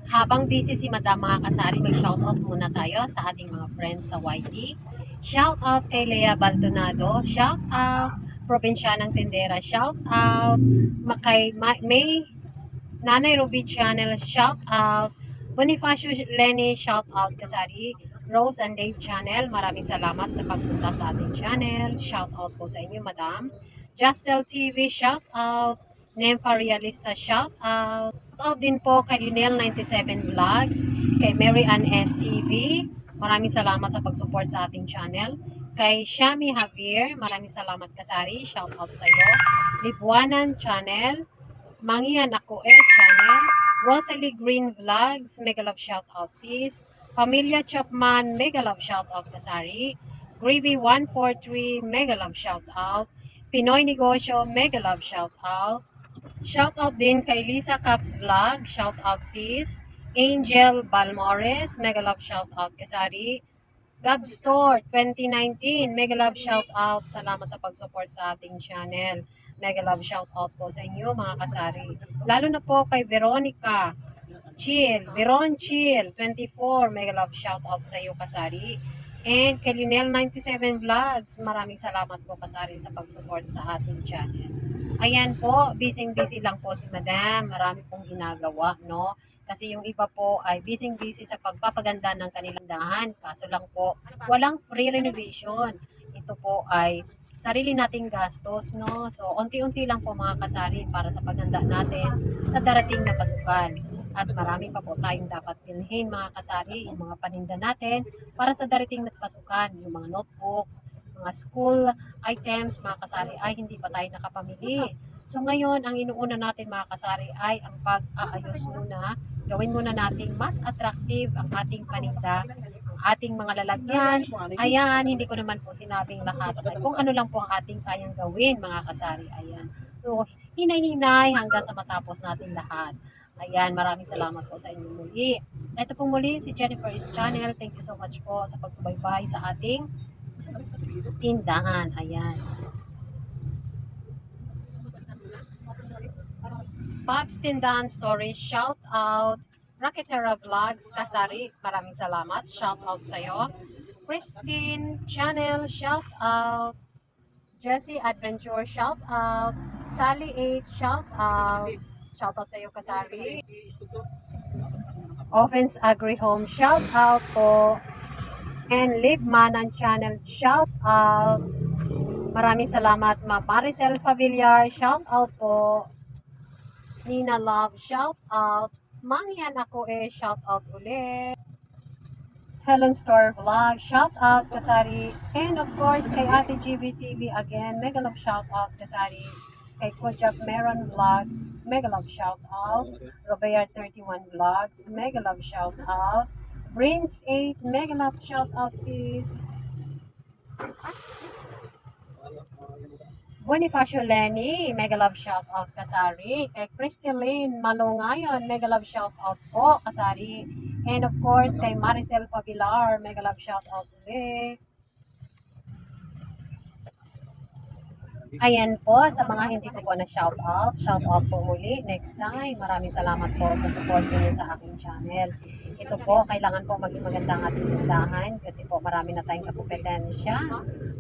Habang busy si Madam mga kasari, may shoutout muna tayo sa ating mga friends sa YT. Shoutout kay Lea Baldonado. Shoutout Probinsyanang Tindera. Shoutout kay May Nanay Ruby Channel. Shoutout Bonifacio Lenny. Shoutout kasari. Rose and Dave Channel. Maraming salamat sa pagpunta sa ating channel. Shoutout po sa inyo, Madam. Justel TV. Shoutout Nempa Realista. Shoutout out din po kay Lionel 97 Vlogs, kay Mary Ann STV. Maraming salamat sa pag-support sa ating channel. Kay Shami Javier, maraming salamat kasari. Shout out sa iyo. Libuanan Channel, Mangian Ako Channel, Rosalie Green Vlogs, mega love shout out sis. Pamilya Chapman, mega love shout out kasari. Gravy 143, mega love shout out. Pinoy Negosyo, mega love shout out. Shoutout din kay Lisa Caps Vlog, shoutout sis. Angel Balmores, mega love shoutout kasari. Gab Store 2019, mega love shoutout. Salamat sa pag-support sa ating channel. Mega love shoutout po sa inyo mga kasari. Lalo na po kay Veronica Chill, Veron Chill 24, mega love shoutout sa iyo kasari. And kay Linel 97 Vlogs, maraming salamat po kasari sa pag-support sa ating channel. Ayan po, busy lang po si Madam. Marami pong ginagawa, no? Kasi yung iba po ay busy sa pagpapaganda ng kanilang dahan. Kaso lang po, walang free renovation. Ito po ay sarili nating gastos, no? So, unti-unti lang po mga kasari para sa paghanda natin sa darating na pasukan. At marami pa po tayong dapat bilhin mga kasari, yung mga paninda natin para sa darating na pasukan, yung mga notebooks, mga school items, mga kasari, ay hindi pa tayo nakapamili. So ngayon, ang inuuna natin mga kasari ay ang pag-aayos muna. Gawin muna natin mas attractive ang ating paninda, ang ating mga lalagyan. Ayan, hindi ko naman po sinabing lahat. Kung ano lang po ang ating kayang gawin mga kasari. Ayan. So, hinay-hinay hanggang sa matapos natin lahat. Ayan, maraming salamat po sa inyo muli. Ito po muli si Jennifer's Channel. Thank you so much po sa pagsubaybay sa ating tindahan. Ayan. Bob's Tindahan Story, shout out. Raketera Vlogs, Kasari, maraming salamat. Shout out sa'yo. Christine Channel, shout out. Jessie Adventure, shout out. Sally 8, shout out. Shout out sa'yo, Kasari. Offense Agri Home, shout out po. And Live Manan Channel, shout out. Maraming salamat, Ma Maricel Favillar, shout out po. Nina Love, shout out. Mangyan Ako shout out ulit. Helen Store Vlog, shout out Kasari. And of course, kay Ate GBTV again, mega love shout out Kasari. Kay Kojak Meron Vlogs, mega love shout out. Robert 31 Vlogs, mega love shout out. Brains 8, mega love shout out sis. Bonifacio Lenny, mega love shout out Kasari. Kay Crystalline Malungayon, mega love shout out po Kasari. And of course, kay Maricel Fabilar, mega love shout out ulit. Ayan po, sa mga hindi ko po na shout out po muli next time. Maraming salamat po sa support niyo sa aking channel. Ito po, kailangan po maging maganda ang ating tindahan kasi po marami na tayong kakompetensya.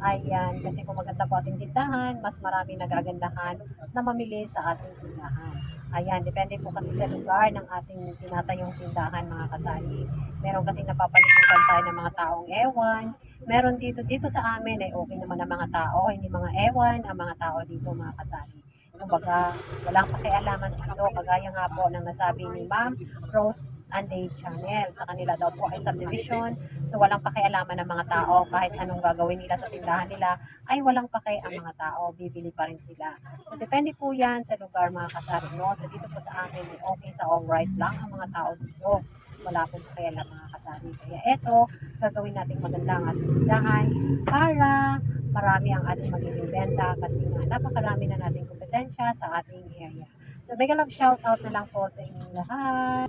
Ayan, kasi po maganda po ating tindahan, mas marami nagagandahan na mamili sa ating tindahan. Ayan, depende po kasi sa lugar ng ating tinatayong tindahan mga kasali. Meron kasi napapalibutan tayo ng mga taong ewan, meron dito sa amin ay okay naman ang mga tao, hindi mga ewan ang mga tao dito mga kasali. Kumbaga, walang pakialaman dito, kagaya nga po ng nasabi ni Ma'am Rose and Dave Channel. Sa kanila daw po ay subdivision, so walang pakialaman ng mga tao, kahit anong gagawin nila sa tindahan nila, ay walang paki ang mga tao, bibili pa rin sila. So depende po yan sa lugar mga kasali, no? So dito po sa amin, okay sa alright lang ang mga tao dito. Wala pong pakialam mga kasali. Kaya eto, gagawin natin maganda ang ating tindahan para marami ang ating magiging benta kasi nga napakarami na nating kompetensya sa ating area. So mega love shout out na lang po sa inyong lahat.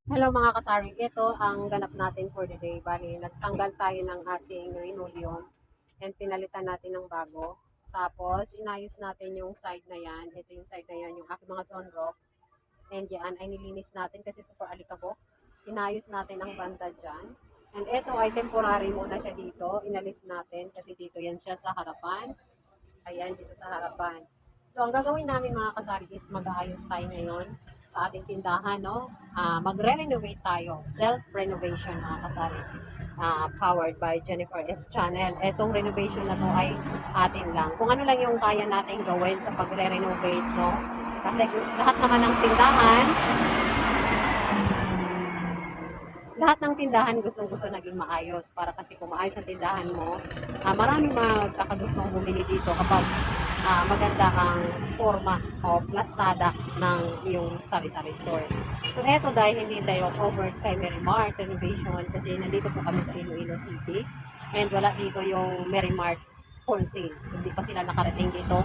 Hello mga kasari, ito ang ganap natin for the day. Bali, nagtanggal tayo ng ating linoleum and pinalitan natin ng bago. Tapos, inayos natin yung side na yan. Ito yung side na yan, yung aking mga sunrocks. And yan ay nilinis natin kasi super alikabok. Inayos natin ang banda dyan. And ito ay temporary muna siya dito. Inalis natin kasi dito yan siya sa harapan. Ayan, dito sa harapan. So, ang gagawin namin mga kasari is mag-aayos tayo ngayon sa ating tindahan, no? Magre-renovate tayo. Self-renovation mga kasari. Powered by Jennifer S. Channel. Etong renovation na to ay atin lang. Kung ano lang yung kaya natin gawin sa pagre-renovate, no? Kasi lahat naman ng tindahan, gustong-gusto naging maayos para kasi kung maayos ang tindahan mo, maraming magkakagustong bumili dito kapag maganda ang forma o plastada ng iyong sari-sari store. So eto dahil hindi tayo covered kay Merrimart Renovation kasi nandito po kami sa Iloilo City and wala dito yung Merrimart wholesale. Hindi pa sila nakarating dito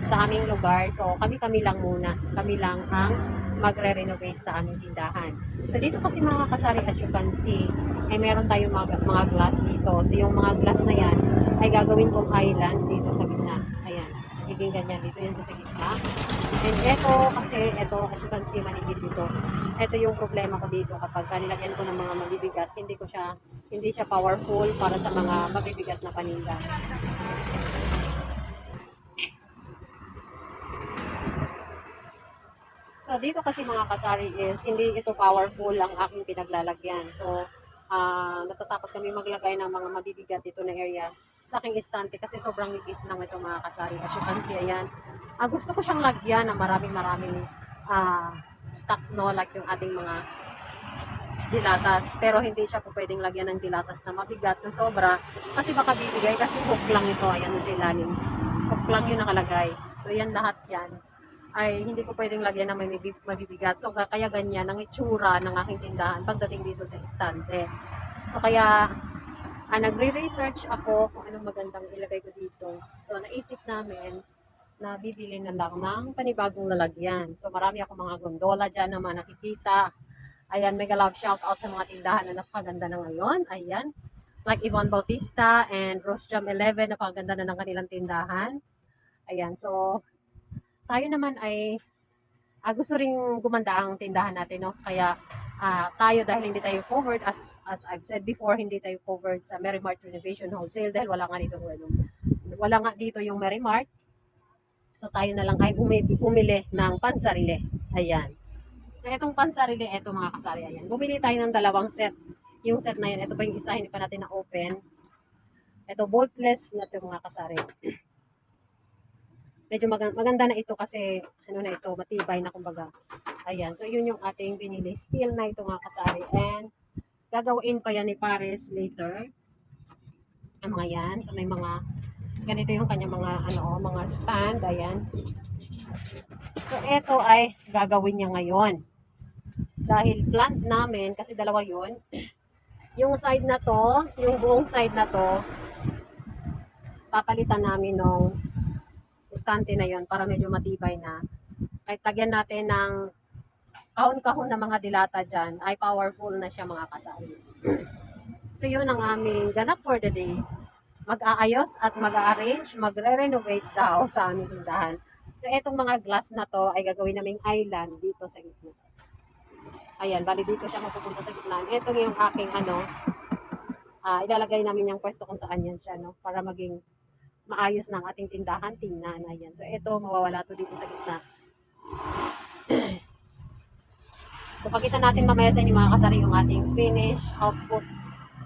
sa aming lugar. So kami-kami lang muna. Kami lang ang magre-renovate sa aming tindahan. So dito kasi mga kasari as you can see, ay meron tayong mga glass dito. So yung mga glass na yan ay gagawin kong island dito sa gitna. Ayan, magiging ganyan dito yan sa gitna. And ito kasi, ito as you can see manipis ito. Ito yung problema ko dito kapag nilagyan ko ng mga mabibigat, hindi siya powerful para sa mga mabibigat na paninda. So, dito kasi mga kasari is, hindi ito powerful ang aking pinaglalagyan. So, natatakot kami maglagay ng mga mabibigat dito na area sa aking istante kasi sobrang nipis lang ito mga kasari. As you can see, ayan. Gusto ko siyang lagyan ng maraming stocks, no? Like yung ating mga dilatas. Pero hindi siya po pwedeng lagyan ng dilatas na mabigat ng sobra kasi baka bibigay kasi hook lang ito. Ayan sa ilalim. Hook lang yung nakalagay. So, yan lahat yan ay hindi ko pwedeng lagyan ng may mabibigat. So, kaya ganyan ang itsura ng aking tindahan pagdating dito sa estante. So, kaya nagre-research ako kung anong magandang ilagay ko dito. So, naisip namin na bibili na lang ng panibagong lalagyan. So, marami ako mga gondola dyan naman nakikita. Ayan, mega love shout out sa mga tindahan na napakaganda na ngayon. Ayan, like Yvonne Bautista and Rose Jam 11, napakaganda na ng kanilang tindahan. Ayan, so, tayo naman ay gusto ring gumanda ang tindahan natin, no? Kaya tayo dahil hindi tayo covered as I've said before, hindi tayo covered sa Merrimart Renovation Wholesale dahil wala nga dito yung Merrimart. So tayo na lang ay bumili ng pansarili. Ayan. So itong pansarili, ito mga kasari, ayan. Bumili tayo ng dalawang set. Yung set na yun, ito pa yung isa, hindi pa natin na-open. Ito boltless na ito mga kasari. Medyo maganda na ito kasi ano na ito, matibay na kumbaga. Ayan, so yun yung ating binili. Steel na ito mga kasari. And gagawin pa yan ni Paris later. Ang mga yan. So may mga, ganito yung kanya mga stand. Ayan. So ito ay gagawin niya ngayon. Dahil plant namin, kasi dalawa yun. Yung side na to, yung buong side na to, papalitan namin nung estante na yon para medyo matibay na. Kahit lagyan natin ng kahon-kahon na mga dilata dyan, ay powerful na siya mga kasari. So yun ang aming ganap for the day. Mag-aayos at mag-arrange, magre-renovate daw sa aming tindahan. So etong mga glass na to ay gagawin naming island dito sa gitna. Ayan, bali dito siya mapupunta sa gitna. Ito yung aking ilalagay namin yung pwesto kung saan yan siya, no? Para maging maayos ng ating tindahan, tingnan. Ayan. So, ito, mawawala to dito sa gitna. So, pakita natin mamaya sa inyo mga kasari yung ating finish output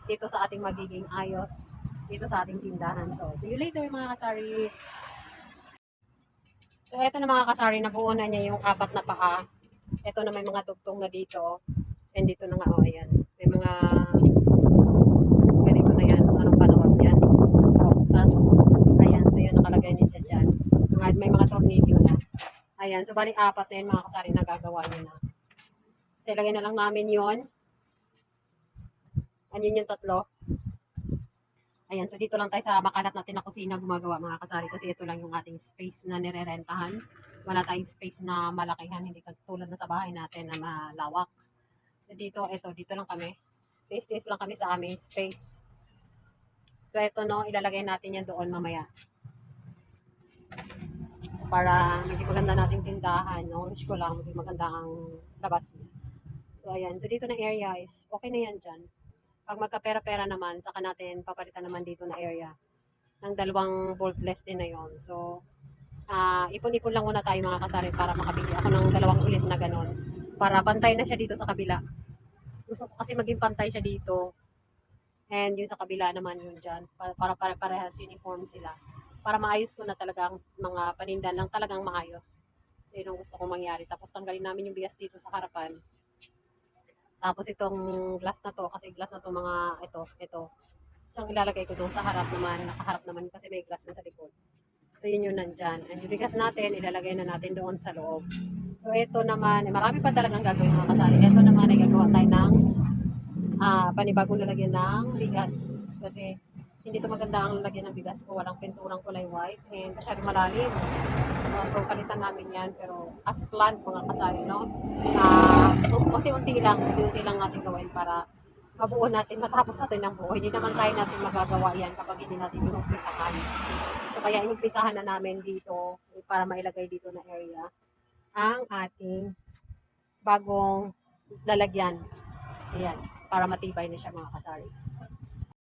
dito sa ating magiging ayos dito sa ating tindahan. So, see you later mga kasari. So, ito na mga kasari, nabuo na niya yung apat na paa. Ito na may mga tugtong na dito. And dito na nga, oh, ayan. May mga ganito na yan. Anong panahon yan? Rostas. Ayan, so yun, nakalagay niya siya dyan. May mga tornilyo na. Ayan, so bali apat na yun mga kasari na gagawa niya na. So, ilagay na lang namin yun. Ayan yung tatlo. Ayan, so dito lang tayo sa makalat natin na kusina gumagawa mga kasari kasi ito lang yung ating space na nirerentahan. Wala tayong space na malakihan, hindi katulad na sa bahay natin na malawak. So dito lang kami. Space lang kami sa aming space. So ito no, ilalagay natin yan doon mamaya. para maging maganda nating tindahan, no? Wish ko lang maging maganda ang labas niya. So, ayan. So, dito na area is okay na yan dyan. Pag magkapera-pera naman, saka natin papalitan naman dito na area ng dalawang boltless din na yon. So, ipon-ipon lang muna tayo mga kasari para makabili ako ng dalawang ulit na ganon. Para pantay na siya dito sa kabila. Gusto ko kasi maging pantay siya dito. And yung sa kabila naman yun dyan. Para parehas uniform sila. Para maayos ko na talagang mga panindan lang talagang maayos. So, yun ang gusto kong mangyari. Tapos tanggalin namin yung bigas dito sa harapan. Tapos itong glass na to, kasi glass na to mga ito. Siyang ilalagay ko doon sa harap naman, nakaharap naman kasi may glass na sa likod. So yun yung nandyan. And yung bigas natin, ilalagay na natin doon sa loob. So ito naman, marami pa talagang gagawin mga kasali. Ito naman ay gagawa tayo ng panibagong lalagyan ng bigas. Kasi hindi to maganda ang lalagyan ng bigas kung walang pinturang kulay white and masyadong malalim. So palitan namin yan pero as planned mga kasali, no? Unti-unti lang natin gawin para mabuo natin, matapos natin ng buo. Hindi naman tayo natin magagawa yan kapag hindi natin inumpisahan. So kaya inumpisahan na namin dito para mailagay dito na area ang ating bagong lalagyan. Ayan, para matibay na siya mga kasari.